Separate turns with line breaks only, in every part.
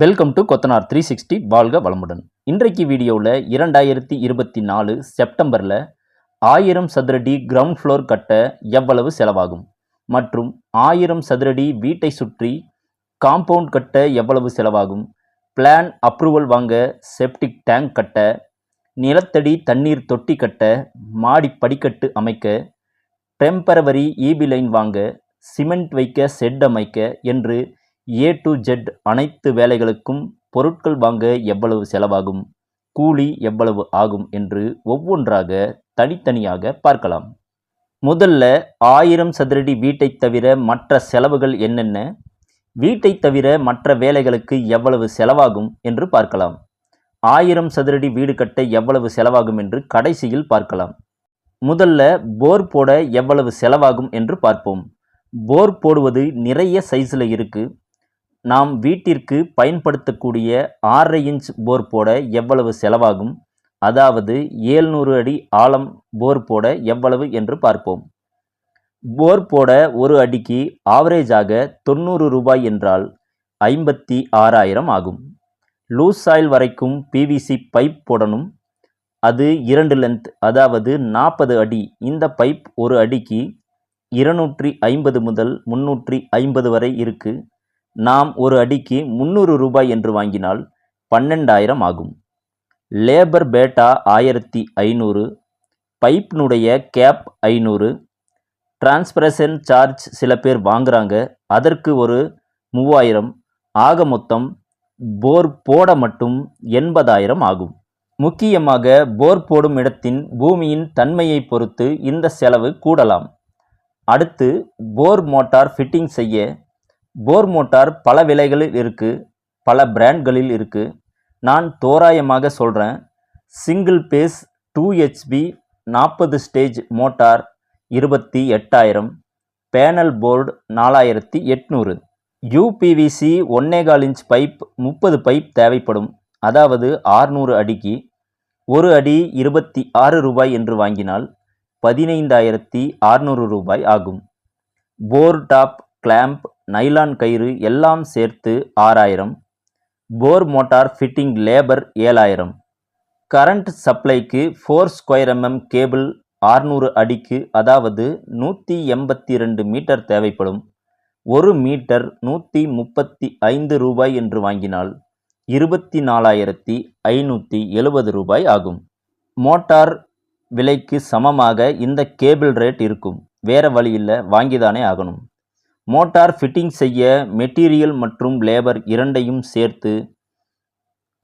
Welcome to கொத்தனார் 360 வாழ்க வளமுடன். இன்றைக்கு வீடியோவில் 2024 செப்டம்பரில் 1000 சதுரடி கிரவுண்ட் ஃப்ளோர் கட்ட எவ்வளவு செலவாகும் மற்றும் 1000 சதுரடி வீட்டை சுற்றி காம்பவுண்ட் கட்ட எவ்வளவு செலவாகும், பிளான் அப்ரூவல் வாங்க செப்டிக் டேங்க் கட்ட, நிலத்தடி தண்ணீர் தொட்டி கட்ட, மாடி படிக்கட்டு அமைக்க, டெம்பரவரி ஈபி லைன் வாங்க, சிமெண்ட் வைக்க, செட் அமைக்க என்று A to Z அனைத்து வேலைகளுக்கும் பொருட்கள் வாங்க எவ்வளவு செலவாகும், கூலி எவ்வளவு ஆகும் என்று ஒவ்வொன்றாக தனித்தனியாக பார்க்கலாம். முதல்ல 1000 சதுரடி வீட்டை தவிர மற்ற செலவுகள் என்னென்ன, வீட்டை தவிர மற்ற வேலைகளுக்கு எவ்வளவு செலவாகும் என்று பார்க்கலாம். 1000 சதுரடி வீடு கட்ட எவ்வளவு செலவாகும் என்று கடைசியில் பார்க்கலாம். முதல்ல போர் போட எவ்வளவு செலவாகும் என்று பார்ப்போம். போர் போடுவது நிறைய சைஸில் இருக்குது. நாம் வீட்டிற்கு பயன்படுத்தக்கூடிய 6.5 இன்ச் போர் போட எவ்வளவு செலவாகும், அதாவது 700 அடி ஆழம் போர் போட எவ்வளவு என்று பார்ப்போம். போர் போட ஒரு அடிக்கு ஆவரேஜாக 90 ரூபாய் என்றால் 56,000 ஆகும். லூஸ் சாயில் வரைக்கும் PVC பைப் போடணும். அது 2 லென்த், அதாவது 40 அடி. இந்த பைப் ஒரு அடிக்கு 250 முதல் 350 வரை இருக்குது. நாம் ஒரு அடிக்கு 300 ரூபாய் என்று வாங்கினால் 12,000 ஆகும். லேபர் பேட்டா 1500, பைப்பினுடைய கேப் 500, டிரான்ஸ்பிரேஷன் சார்ஜ் சில பேர் வாங்குறாங்க, அதற்கு ஒரு 3000. ஆக மொத்தம் போர் போட மட்டும் 80,000 ஆகும். முக்கியமாக போர் போடும் இடத்தின் பூமியின் தன்மையை பொறுத்து இந்த செலவு கூடலாம். அடுத்து போர் மோட்டார் ஃபிட்டிங் செய்ய. போர் மோட்டார் பல விலைகளில் இருக்குது, பல பிராண்ட்களில் இருக்குது. நான் தோராயமாக சொல்கிறேன். Single phase 2 HP 40 stage motor 28,000, panel board 4,800. UPVC 1.25 inch pipe 30 pipe தேவைப்படும், அதாவது 600 அடிக்கு. ஒரு அடி 26 ரூபாய் என்று வாங்கினால் 15,600 ரூபாய் ஆகும். போர் டாப், கிளாம்ப், நைலான் கயிறு எல்லாம் சேர்த்து 6,000. Bore motor fitting labour 7,000. Current சப்ளைக்கு 4 ஸ்கொயர் mm கேபிள் 600 அடிக்கு, அதாவது 182 மீட்டர் தேவைப்படும். ஒரு மீட்டர் 135 ரூபாய் என்று வாங்கினால் 24,570 ரூபாய் ஆகும். மோட்டார் விலைக்கு சமமாக இந்த கேபிள் ரேட் இருக்கும். வேறு வழியில் வாங்கிதானே ஆகணும். மோட்டார் ஃபிட்டிங் செய்ய மெட்டீரியல் மற்றும் லேபர் இரண்டையும் சேர்த்து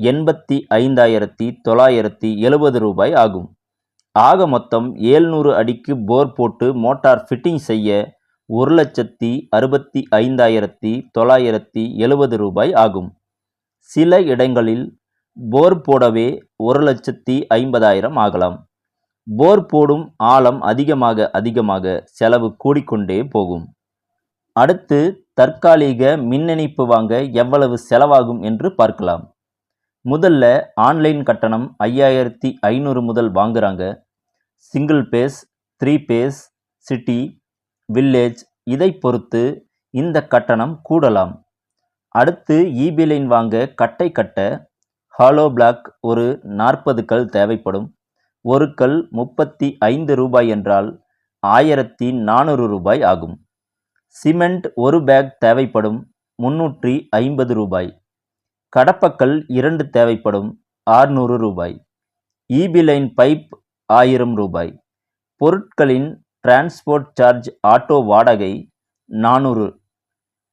85,970 ரூபாய் ஆகும். ஆக மொத்தம் 700 அடிக்கு போர் போட்டு மோட்டார் ஃபிட்டிங் செய்ய 1,65,970 ரூபாய் ஆகும். சில இடங்களில் போர் போடவே 1,50,000 ஆகலாம். போர் போடும் ஆழம் அதிகமாக அதிகமாக செலவு கூடிக்கொண்டே போகும். அடுத்து தற்காலிக மின் இணைப்பு வாங்க எவ்வளவு செலவாகும் என்று பார்க்கலாம். முதல்ல ஆன்லைன் கட்டணம் 5,500 முதல் வாங்குறாங்க. Single phase, 3 phase, city, village இதை பொறுத்து இந்த கட்டணம் கூடலாம். அடுத்து ஈபி லைன் வாங்க கட்டை கட்ட ஹாலோ பிளாக் ஒரு 40 கல் தேவைப்படும். ஒரு கல் 35 ரூபாய் என்றால் 1,400 ரூபாய் ஆகும். சிமெண்ட் ஒரு பேக் தேவைப்படும், 350 ரூபாய். கடப்பக்கல் 2 தேவைப்படும், 600 ரூபாய். ஈபி லைன் பைப் 1000 ரூபாய். பொருட்களின் டிரான்ஸ்போர்ட் சார்ஜ் ஆட்டோ வாடகை 400.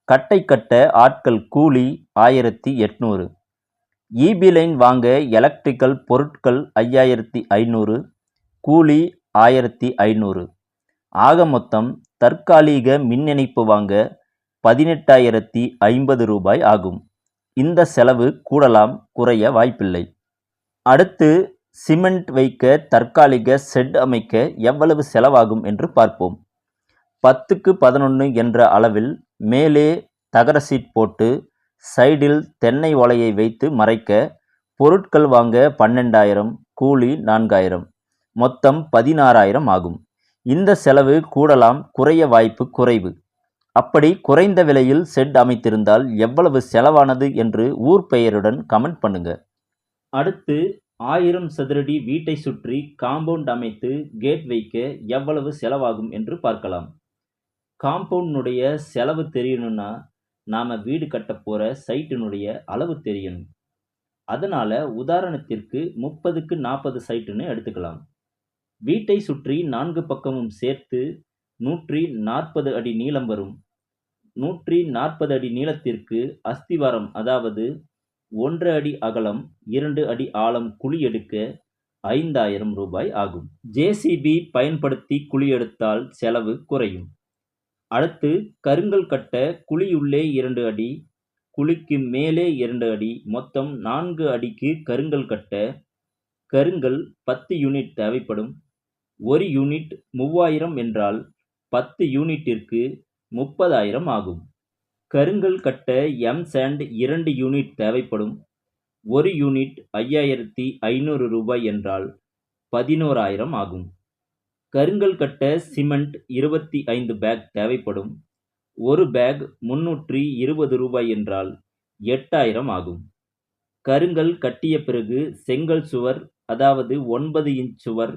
கட்டை கட்ட ஆட்கள் கூலி 1,800. ஈபி லைன் வாங்க எலக்ட்ரிக்கல் பொருட்கள் 5,500, கூலி 1,500. ஆக மொத்தம் தற்காலிக மின் இணைப்பு வாங்க 18,050 ரூபாய் ஆகும். இந்த செலவு கூடலாம், குறைய வாய்ப்பில்லை. அடுத்து சிமெண்ட் வைக்க தற்காலிக செட் அமைக்க எவ்வளவு செலவாகும் என்று பார்ப்போம். 10க்கு 11 என்ற அளவில் மேலே தகர சீட் போட்டு சைடில் தென்னை ஓலையை வைத்து மறைக்க பொருட்கள் வாங்க 12,000, கூலி 4,000, மொத்தம் 16,000 ஆகும். இந்த செலவு கூடலாம், குறைய வாய்ப்பு குறைவு. அப்படி குறைந்த விலையில் ஷெட் அமைத்திருந்தால் எவ்வளவு செலவானது என்று ஊர் பெயருடன் கமெண்ட் பண்ணுங்க. அடுத்து 1000 சதுரடி வீட்டை சுற்றி காம்பவுண்ட் அமைத்து கேட் வைக்க எவ்வளவு செலவாகும் என்று பார்க்கலாம். காம்பவுண்டினுடைய செலவு தெரியணும்னா நாம் வீடு கட்ட போகிற சைட்டினுடைய அளவு தெரியணும். அதனால் உதாரணத்திற்கு 30க்கு 40 சைட்டுன்னு எடுத்துக்கலாம். வீட்டை சுற்றி 4 பக்கமும் சேர்த்து 140 அடி நீளம் வரும். 140 அடி நீளத்திற்கு அஸ்திவாரம், அதாவது 1 அடி அகலம் 2 அடி ஆழம் குழி எடுக்க 5000 ரூபாய் ஆகும். ஜேசிபி பயன்படுத்தி குழி எடுத்தால் செலவு குறையும். அடுத்து கருங்கல் கட்ட குழியுள்ளே 2 அடி, குழிக்கு மேலே 2 அடி, மொத்தம் 4 அடிக்கு கருங்கல் கட்ட கருங்கல் 10 யூனிட் தேவைப்படும். ஒரு யூனிட் 3000 என்றால் 10 யூனிட்டிற்கு 30,000 ஆகும். கருங்கல் கட்ட எம் சாண்ட் 2 யூனிட் தேவைப்படும். ஒரு யூனிட் 5500 ரூபாய் என்றால் 11,000 ஆகும். கருங்கல் கட்ட சிமெண்ட் 25 பேக் தேவைப்படும். ஒரு பேக் 320 ரூபாய் என்றால் 8000 ஆகும். கருங்கல் கட்டிய பிறகு செங்கல் சுவர், அதாவது 9 இன்ச் சுவர்,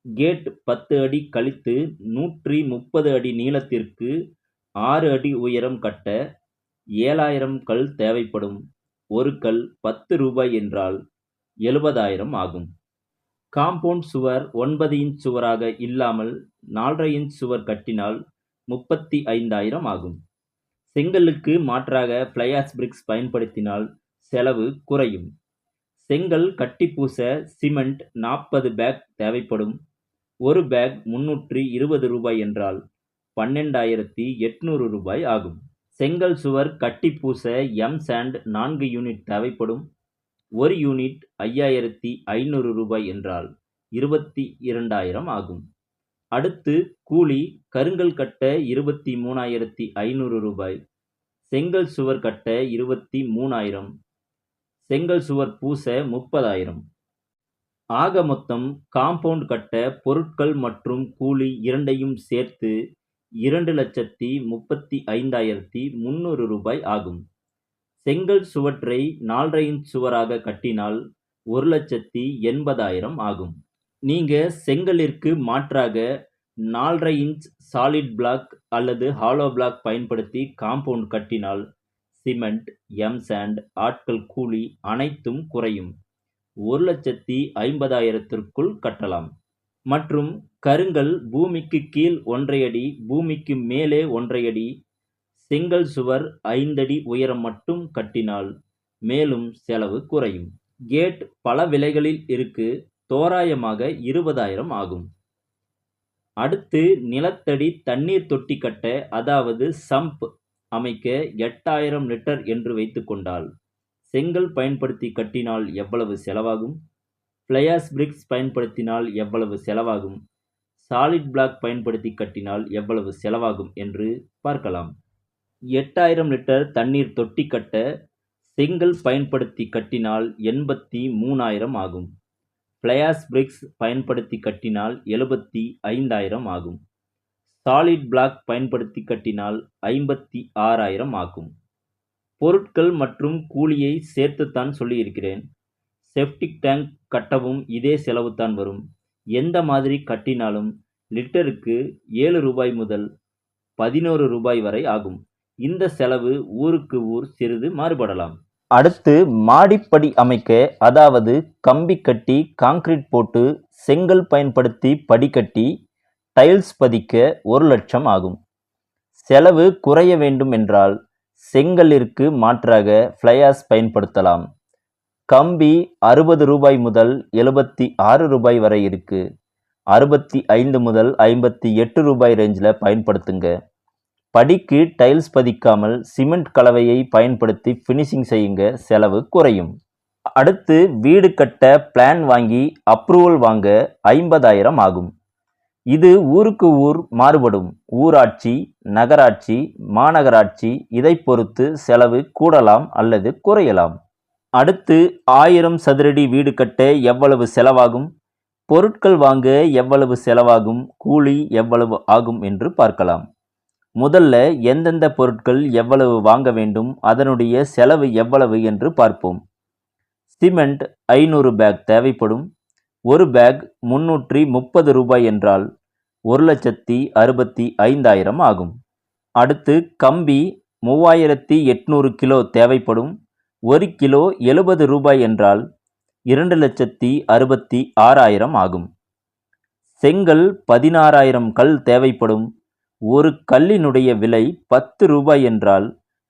கேட் 10 அடி கழித்து 130 அடி நீளத்திற்கு 6 அடி உயரம் கட்ட 7000 கல் தேவைப்படும். ஒரு கல் 10 ரூபாய் என்றால் 70,000 ஆகும். காம்பவுண்ட் சுவர் 9 இன்ச் சுவராக இல்லாமல் 4.5 இன்ச் சுவர் கட்டினால் 35,000 ஆகும். செங்கலுக்கு மாற்றாக ஃப்ளைஆஷ் பிரிக்ஸ் பயன்படுத்தினால் செலவு குறையும். செங்கல் கட்டி பூச சிமெண்ட் 40 பேக் தேவைப்படும். ஒரு பேக் 320 ரூபாய் என்றால் 12,800 ரூபாய் ஆகும். செங்கல் சுவர் கட்டி பூச எம் சாண்ட் 4 யூனிட் தேவைப்படும். ஒரு யூனிட் 5500 ரூபாய் என்றால் 22,000 ஆகும். அடுத்து கூலி கருங்கல் கட்ட 23,500 ரூபாய், செங்கல் சுவர் கட்ட 23,000, செங்கல் சுவர் பூச 30,000. ஆக மொத்தம் காம்பவுண்ட் கட்ட பொருட்கள் மற்றும் கூலி இரண்டையும் சேர்த்து 2,35,300 ரூபாய் ஆகும். செங்கல் சுவற்றை 4.5 இன்ச் சுவராக கட்டினால் 1,80,000 ஆகும். நீங்க செங்கலிற்கு மாற்றாக 4.5 இன்ச் சாலிட் பிளாக் அல்லது ஹாலோ பிளாக் பயன்படுத்தி காம்பவுண்ட் கட்டினால் சிமெண்ட், எம் சாண்ட், ஆட்கள் கூலி அனைத்தும் குறையும். 1,50,000த்திற்குள் கட்டலாம். மற்றும் கருங்கல் பூமிக்கு கீழ் 1.5 அடி, பூமிக்கு மேலே 1.5 அடி, செங்கல் சுவர் 5 அடி உயரம் மட்டும் கட்டினால் மேலும் செலவு குறையும். கேட் பல விலைகளில் இருக்கு. தோராயமாக 20,000 ஆகும். அடுத்து நிலத்தடி தண்ணீர் தொட்டி கட்ட, அதாவது சம்ப் அமைக்க 8,000 லிட்டர் என்று வைத்துக்கொண்டால் செங்கல் பயன்படுத்தி கட்டினால் எவ்வளவு செலவாகும்? ஃப்ளைஆஷ் பிரிக்ஸ் பயன்படுத்தினால் எவ்வளவு செலவாகும்? சாலிட் பிளாக் பயன்படுத்தி கட்டினால் எவ்வளவு செலவாகும் என்று பார்க்கலாம். 8,000 லிட்டர் தண்ணீர் தொட்டி கட்ட செங்கல் பயன்படுத்தி கட்டினால் 83,000 ஆகும். ஃப்ளைஆஷ் பிரிக்ஸ் பயன்படுத்தி கட்டினால் 75,000 ஆகும். சாலிட் பிளாக் பயன்படுத்தி கட்டினால் 56,000 ஆகும். பொருட்கள் மற்றும் கூலியை சேர்த்துத்தான் சொல்லியிருக்கிறேன். செப்டிக் டேங்க் கட்டவும் இதே செலவுத்தான் வரும். எந்த மாதிரி கட்டினாலும் லிட்டருக்கு 7 ரூபாய் முதல் 11 ரூபாய் வரை ஆகும். இந்த செலவு ஊருக்கு ஊர் சிறிது மாறுபடலாம். அடுத்து மாடிப்படி அமைக்க, அதாவது கம்பி கட்டி கான்கிரீட் போட்டு செங்கல் பயன்படுத்தி படி கட்டி டைல்ஸ் பதிக்க 1,00,000 ஆகும். செலவு குறைய வேண்டும் என்றால் செங்கலிற்கு மாற்றாக ஃப்ளைஆஷ் பயன்படுத்தலாம். கம்பி 60 ரூபாய் முதல் 76 ரூபாய் வரை இருக்கு. 65 முதல் 58 ரூபாய் ரேஞ்சில் பயன்படுத்துங்க. படிக்கு டைல்ஸ் பதிக்காமல் சிமெண்ட் கலவையை பயன்படுத்தி ஃபினிஷிங் செய்யுங்க, செலவு குறையும். அடுத்து வீடு கட்ட பிளான் வாங்கி அப்ரூவல் வாங்க 50,000 ஆகும். இது ஊருக்கு ஊர் மாறுபடும். ஊராட்சி, நகராட்சி, மாநகராட்சி இதை பொறுத்து செலவு கூடலாம் அல்லது குறையலாம். அடுத்து 1000 சதுரடி வீடு கட்ட எவ்வளவு செலவாகும்? பொருட்கள் வாங்க எவ்வளவு செலவாகும்? கூலி எவ்வளவு ஆகும் என்று பார்க்கலாம். முதல்ல எந்தெந்த பொருட்கள் எவ்வளவு வாங்க வேண்டும், அதனுடைய செலவு எவ்வளவு என்று பார்ப்போம். சிமெண்ட் 500 பேக் தேவைப்படும். ஒரு பேக் 330 ரூபாய் என்றால் 1,65,000 ஆகும். அடுத்து கம்பி 3800 கிலோ தேவைப்படும். 1 கிலோ 70 ரூபாய் என்றால் 2,66,000 ஆகும். செங்கல் 16,000 கல் தேவைப்படும். ஒரு கல்லினுடைய விலை 10 ரூபாய் என்றால்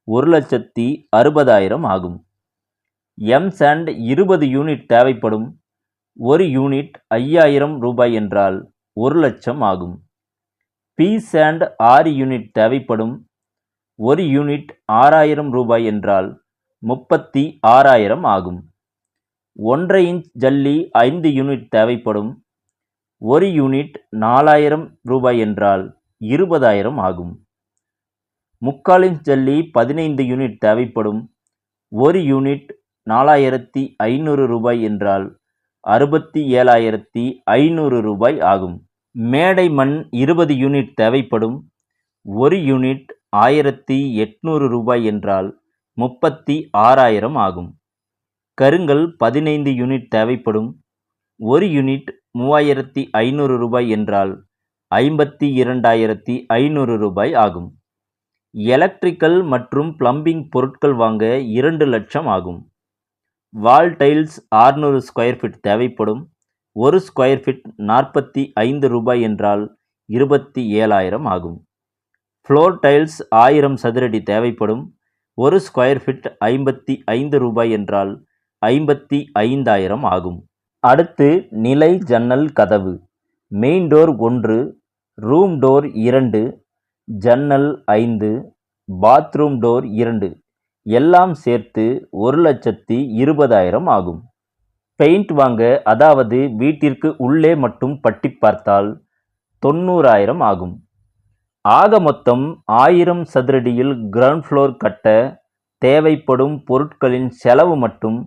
1,60,000 ஆகும். எம்சாண்ட் 20 யூனிட் தேவைப்படும். ஒரு யூனிட் 5,000 ரூபாய் என்றால் 1,00,000 ஆகும். பி சாண்ட் 6 யூனிட் தேவைப்படும். ஒரு யூனிட் 6,000 ரூபாய் என்றால் 36,000 ஆகும். 1/2 இன்ச் ஜல்லி 5 யூனிட் தேவைப்படும். ஒரு யூனிட் 4,000 ரூபாய் என்றால் 20,000 ஆகும். 3/4 இன்ச் ஜல்லி 15 யூனிட் தேவைப்படும். ஒரு யூனிட் 4,500 ரூபாய் என்றால் 67,500 ரூபாய் ஆகும். மேடை மண் 20 யூனிட் தேவைப்படும். ஒரு யூனிட் 1,800 ரூபாய் என்றால் 36,000 ஆகும். கருங்கல் 15 யூனிட் தேவைப்படும். ஒரு யூனிட் 3,500 ரூபாய் என்றால் 52,500 ரூபாய் ஆகும். எலக்ட்ரிக்கல் மற்றும் பிளம்பிங் பொருட்கள் வாங்க 2 லட்சம் ஆகும். வால் டைல்ஸ் 600 ஸ்கொயர் ஃபீட் தேவைப்படும். ஒரு ஸ்கொயர் ஃபீட் 45 ரூபாய் என்றால் 27,000 ஆகும். ஃப்ளோர் டைல்ஸ் 1000 சதுரடி தேவைப்படும். ஒரு ஸ்கொயர் ஃபீட் 55 ரூபாய் என்றால் 55,000 ஆகும். அடுத்து நிலை ஜன்னல் கதவு. மெயின் டோர் 1, ரூம் டோர் 2, ஜன்னல் 5, பாத்ரூம் டோர் 2 எல்லாம் சேர்த்து 1,20,000 ஆகும். பெயிண்ட் வாங்க, அதாவது வீட்டிற்கு உள்ளே மட்டும் பட்டி பார்த்தால் 90,000 ஆகும். ஆக மொத்தம் 1000 சதுரடியில் கிரவுண்ட் ஃப்ளோர் கட்ட தேவைப்படும் பொருட்களின் செலவு மட்டும்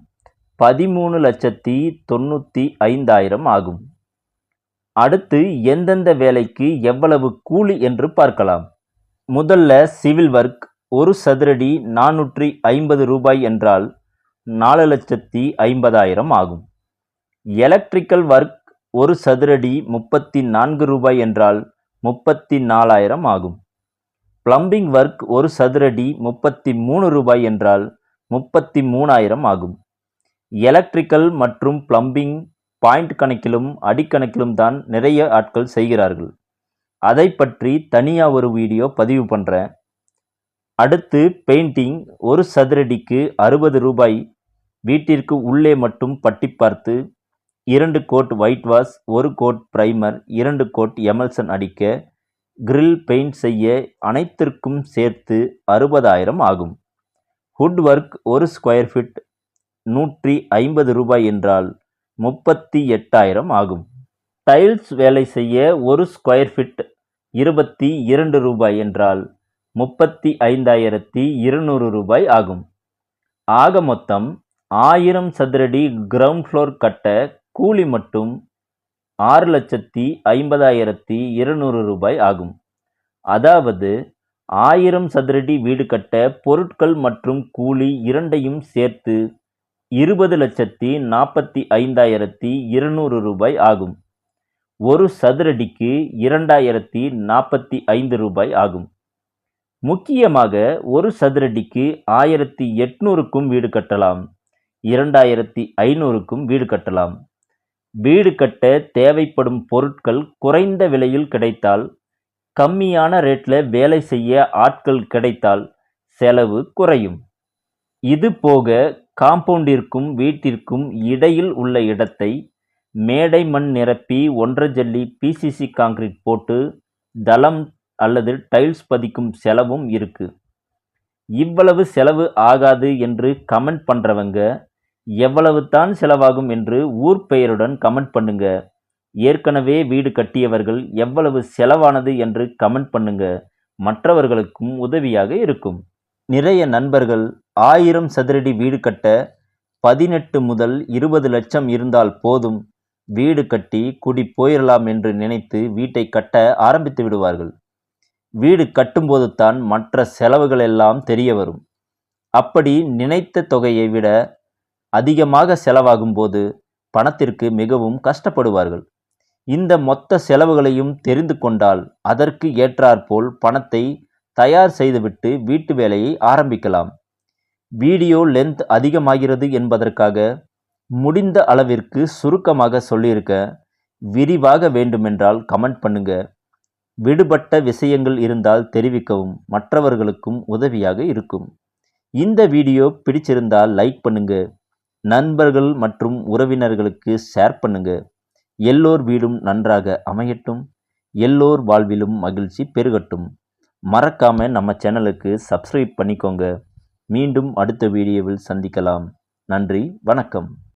13,95,000 ஆகும். அடுத்து எந்தெந்த வேலைக்கு எவ்வளவு கூலி என்று பார்க்கலாம். முதல்ல சிவில் ஒர்க். ஒரு சதுரடி 450 ரூபாய் என்றால் 4,50,000 ஆகும். எலக்ட்ரிக்கல் ஒர்க் ஒரு சதுரடி 34 ரூபாய் என்றால் 34,000 ஆகும். பிளம்பிங் ஒர்க் ஒரு சதுரடி 33 ரூபாய் என்றால் 33,000 ஆகும். எலக்ட்ரிக்கல் மற்றும் பிளம்பிங் பாயிண்ட் கணக்கிலும் அடிக்கணக்கிலும் தான் நிறைய ஆட்கள் செய்கிறார்கள். அதை பற்றி தனியாக ஒரு வீடியோ பதிவு பண்ணுறேன். அடுத்து பெயிண்டிங். ஒரு சதுரடிக்கு 60 ரூபாய். வீட்டிற்கு உள்ளே மட்டும் பட்டி பார்த்து 2 coat white wash, 1 coat primer, 2 coat emulsion அடிக்க, கிரில் பெயிண்ட் செய்ய அனைத்திற்கும் சேர்த்து 60,000 ஆகும். வுட் ஒர்க் ஒரு ஸ்கொயர் ஃபீட் 150 ரூபாய் என்றால் 38,000 ஆகும். டைல்ஸ் வேலை செய்ய ஒரு ஸ்கொயர் ஃபீட் 22 ரூபாய் என்றால் 35,200 ரூபாய் ஆகும். ஆக மொத்தம் 1000 சதுரடி கிரவுண்ட் ஃப்ளோர் கட்ட கூலி மட்டும் 6,50,200 ரூபாய் ஆகும். அதாவது 1000 சதுரடி வீடு கட்ட பொருட்கள் மற்றும் கூலி இரண்டையும் சேர்த்து 20,45,200 ரூபாய் ஆகும். ஒரு சதுரடிக்கு 2,045 ரூபாய் ஆகும். முக்கியமாக ஒரு சதுரடிக்கு 1,800க்கும் வீடு கட்டலாம், 2,500க்கும் வீடு கட்டலாம். வீடு கட்ட தேவைப்படும் பொருட்கள் குறைந்த விலையில் கிடைத்தால், கம்மியான ரேட்ல வேலை செய்ய ஆட்கள் கிடைத்தால் செலவு குறையும். இது போக காம்பவுண்டிற்கும் வீட்டிற்கும் இடையில் உள்ள இடத்தை மேடை மண் நிரப்பி 1.5 ஜல்லி பிசிசி கான்கிரீட் போட்டு தளம் அல்லது டைல்ஸ் பதிக்கும் செலவும் இருக்கு. இவ்வளவு செலவு ஆகாது என்று கமெண்ட் பண்றவங்க எவ்வளவு தான் செலவாகும் என்று ஊர் பெயருடன் கமெண்ட் பண்ணுங்க. ஏற்கனவே வீடு கட்டியவர்கள் எவ்வளவு செலவானது என்று கமெண்ட் பண்ணுங்க. மற்றவர்களுக்கும் உதவியாக இருக்கும். நிறைய நண்பர்கள் 1000 சதுரடி வீடு கட்ட 18 முதல் 20 லட்சம் இருந்தால் போதும், வீடு கட்டி குடி போயிடலாம் என்று நினைத்து வீட்டை கட்ட ஆரம்பித்து விடுவார்கள். வீடு கட்டும்போது தான் மற்ற செலவுகள் எல்லாம் தெரிய வரும். அப்படி நினைத்த தொகையை விட அதிகமாக செலவாகும் போது பணத்திற்கு மிகவும் கஷ்டப்படுவார்கள். இந்த மொத்த செலவுகளையும் தெரிந்து கொண்டால் அதற்கு ஏற்றாற்போல் பணத்தை தயார் செய்துவிட்டு வீட்டு வேலையை ஆரம்பிக்கலாம். வீடியோ லென்த் அதிகமாகிறது என்பதற்காக முடிந்த அளவிற்கு சுருக்கமாக சொல்லியிருக்க. விரிவாக வேண்டுமென்றால் கமெண்ட் பண்ணுங்க. விடுபட்ட விஷயங்கள் இருந்தால் தெரிவிக்கவும், மற்றவர்களுக்கும் உதவியாக இருக்கும். இந்த வீடியோ பிடிச்சிருந்தால் லைக் பண்ணுங்க. நண்பர்கள் மற்றும் உறவினர்களுக்கு ஷேர் பண்ணுங்க. எல்லோர் வீடும் நன்றாக அமையட்டும். எல்லோர் வாழ்விலும் மகிழ்ச்சி பெருகட்டும். மறக்காம நம்ம சேனலுக்கு சப்ஸ்கிரைப் பண்ணிக்கோங்க. மீண்டும் அடுத்த வீடியோவில் சந்திக்கலாம். நன்றி, வணக்கம்.